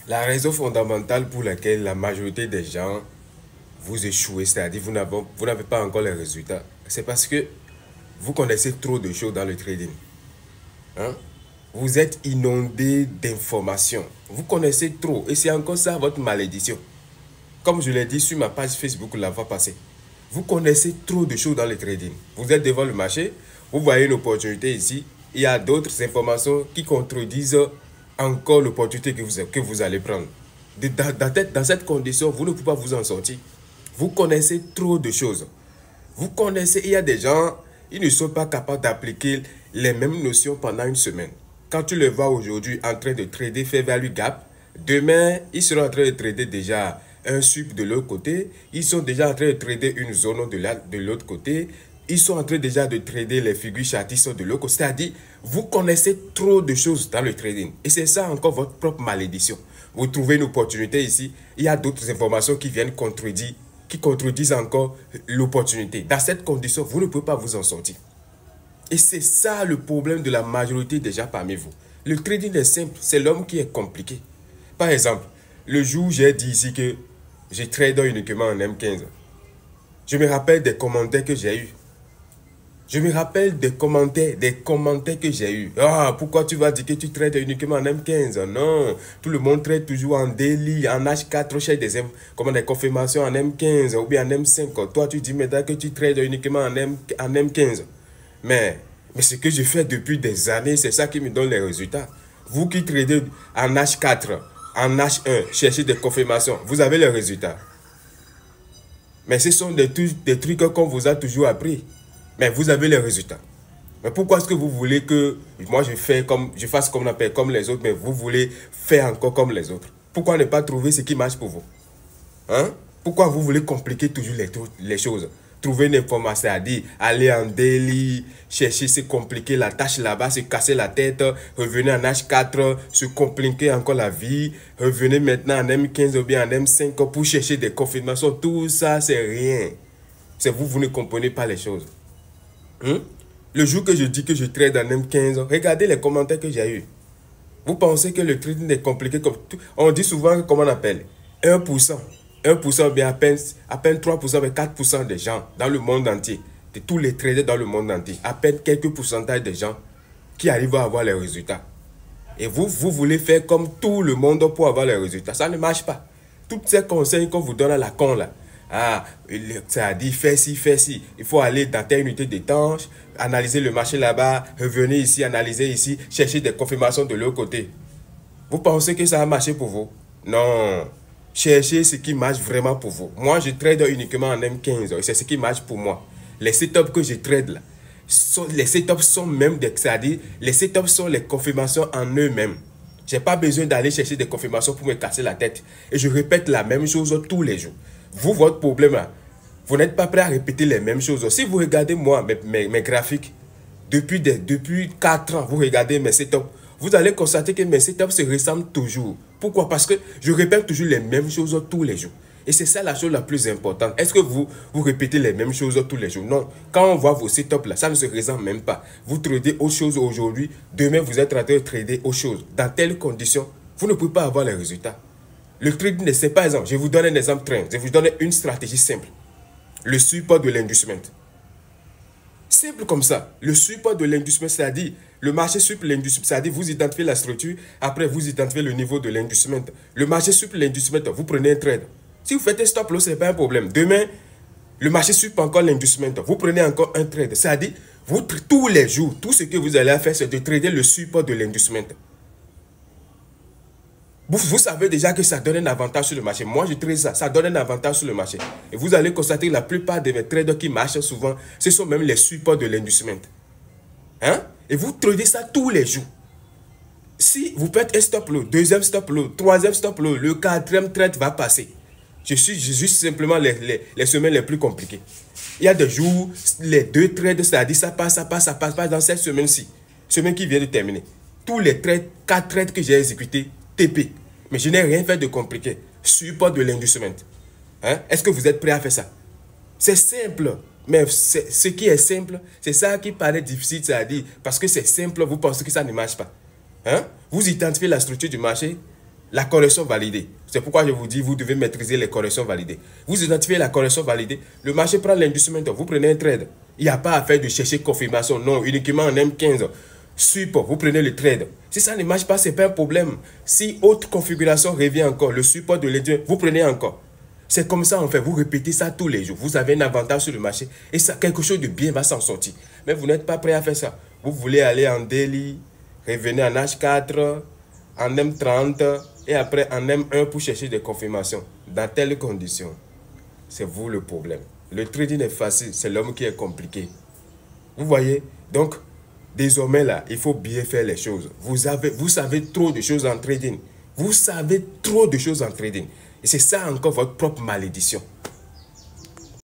La raison fondamentale pour laquelle la majorité des gens vous échouez, c'est-à-dire vous n'avez pas encore les résultats, c'est parce que vous connaissez trop de choses dans le trading. Hein? Vous êtes inondé d'informations. Vous connaissez trop et c'est encore ça votre malédiction. Comme je l'ai dit sur ma page Facebook la fois passée, vous connaissez trop de choses dans le trading. Vous êtes devant le marché, vous voyez une opportunité ici, il y a d'autres informations qui contredisent encore l'opportunité que vous allez prendre. Dans cette condition, vous ne pouvez pas vous en sortir. Vous connaissez trop de choses. Vous connaissez, il y a des gens, ils ne sont pas capables d'appliquer les mêmes notions pendant une semaine. Quand tu le vois aujourd'hui en train de trader fair value gap, demain, ils seront en train de trader déjà un sup de l'autre côté. Ils sont déjà en train de trader une zone de l'autre côté. Ils sont en train déjà de trader les figures chartistes de l'autre côté. C'est-à-dire, vous connaissez trop de choses dans le trading. Et c'est ça encore votre propre malédiction. Vous trouvez une opportunité ici. Il y a d'autres informations qui viennent contredisent encore l'opportunité. Dans cette condition, vous ne pouvez pas vous en sortir. Et c'est ça le problème de la majorité des gens parmi vous. Le trading est simple, c'est l'homme qui est compliqué. Par exemple, le jour où j'ai dit ici que je trade uniquement en M15, je me rappelle des commentaires que j'ai eus. Je me rappelle des commentaires que j'ai eus. Ah, pourquoi tu vas dire que tu trades uniquement en M15? Non, tout le monde trade toujours en daily, en H4, chez des confirmations en M15 ou bien en M5. Toi, tu dis maintenant que tu trades uniquement en M15. Mais ce que je fais depuis des années, c'est ça qui me donne les résultats. Vous qui tradez en H4, en H1, cherchez des confirmations, vous avez les résultats. Mais ce sont des trucs qu'on vous a toujours appris. Mais vous avez les résultats. Mais pourquoi est-ce que vous voulez que moi je fasse comme on appelle, comme les autres, mais vous voulez faire encore comme les autres? Pourquoi ne pas trouver ce qui marche pour vous? Hein? Pourquoi vous voulez compliquer toujours les choses? Trouver une information, c'est-à-dire aller en daily, chercher, se compliquer la tâche là-bas, se casser la tête, revenir en H4, se compliquer encore la vie, revenir maintenant en M15 ou bien en M5 pour chercher des confirmations. Tout ça, c'est rien. C'est vous ne comprenez pas les choses. Le jour que je dis que je trade en M15, regardez les commentaires que j'ai eu. Vous pensez que le trading est compliqué comme tout. On dit souvent, comment on appelle, 1%. 1% bien à peine 3%, mais 4% des gens dans le monde entier, de tous les traders dans le monde entier, à peine quelques pourcentages de gens qui arrivent à avoir les résultats. Et vous voulez faire comme tout le monde pour avoir les résultats. Ça ne marche pas. Tous ces conseils qu'on vous donne à la con là, ah, ça a dit fais ci, fais ci. Il faut aller dans telle unité d'étanche, analyser le marché là-bas, revenir ici, analyser ici, chercher des confirmations de l'autre côté. Vous pensez que ça a marché pour vous? Non. Cherchez ce qui marche vraiment pour vous. Moi, je trade uniquement en M15 et c'est ce qui marche pour moi. Les setups que je trade là, les setups sont même des, c'est-à-dire les setups sont les confirmations en eux-mêmes. Je n'ai pas besoin d'aller chercher des confirmations pour me casser la tête. Et je répète la même chose tous les jours. Vous, votre problème là, vous n'êtes pas prêt à répéter les mêmes choses. Si vous regardez moi, mes graphiques, depuis 4 ans, vous regardez mes setups, vous allez constater que mes setups se ressemblent toujours. Pourquoi? Parce que je répète toujours les mêmes choses tous les jours. Et c'est ça la chose la plus importante. Est-ce que vous répétez les mêmes choses tous les jours? Non. Quand on voit vos setups là, ça ne se ressemble même pas. Vous tradez autre chose aujourd'hui, demain vous êtes en train de trader autre chose. Dans telles conditions, vous ne pouvez pas avoir les résultats. Le trading, c'est par exemple, je vous donne un exemple très, je vous donne une stratégie simple. Le support de l'inducement. Simple comme ça. Le support de l'inducement, c'est-à-dire le marché sup l'inducement, c'est-à-dire vous identifiez la structure, après vous identifiez le niveau de l'inducement. Le marché sup l'inducement, vous prenez un trade. Si vous faites un stop loss, ce n'est pas un problème. Demain, le marché sup encore l'inducement, vous prenez encore un trade. C'est-à-dire, tous les jours, tout ce que vous allez faire, c'est de trader le support de l'inducement. Vous savez déjà que ça donne un avantage sur le marché. Moi, je trade ça. Ça donne un avantage sur le marché. Et vous allez constater que la plupart de mes traders qui marchent souvent, ce sont même les supports de l'inducement. Hein? Et vous tradez ça tous les jours. Si vous faites un stop loss, deuxième stop loss, troisième stop loss, le quatrième trade va passer. Je suis juste simplement les semaines les plus compliquées. Il y a des jours, les deux trades, c'est-à-dire ça passe pas dans cette semaine-ci. Semaine qui vient de terminer. Tous les trades, 4 trades que j'ai exécutés, TP. Mais je n'ai rien fait de compliqué. Support de l'inducement. Hein? Est-ce que vous êtes prêt à faire ça? C'est simple. Mais ce qui est simple, c'est ça qui paraît difficile, c'est-à-dire, parce que c'est simple, vous pensez que ça ne marche pas. Hein? Vous identifiez la structure du marché, La correction validée. C'est pourquoi je vous dis, vous devez maîtriser les corrections validées. Vous identifiez la correction validée. Le marché prend l'industrial. Vous prenez un trade. Il n'y a pas à faire de chercher confirmation. Non, uniquement en M15. Sweep, vous prenez le trade. Si ça ne marche pas, ce n'est pas un problème. Si autre configuration revient encore, le support de l'éditeur, vous prenez encore. C'est comme ça en fait, vous répétez ça tous les jours. Vous avez un avantage sur le marché et ça, quelque chose de bien va s'en sortir. Mais vous n'êtes pas prêt à faire ça. Vous voulez aller en daily, revenir en H4, en M30 et après en M1 pour chercher des confirmations. Dans telles conditions, c'est vous le problème. Le trading est facile, c'est l'homme qui est compliqué. Vous voyez? Donc, désormais là, il faut bien faire les choses. Vous savez trop de choses en trading. Vous savez trop de choses en trading. Et c'est ça encore votre propre malédiction.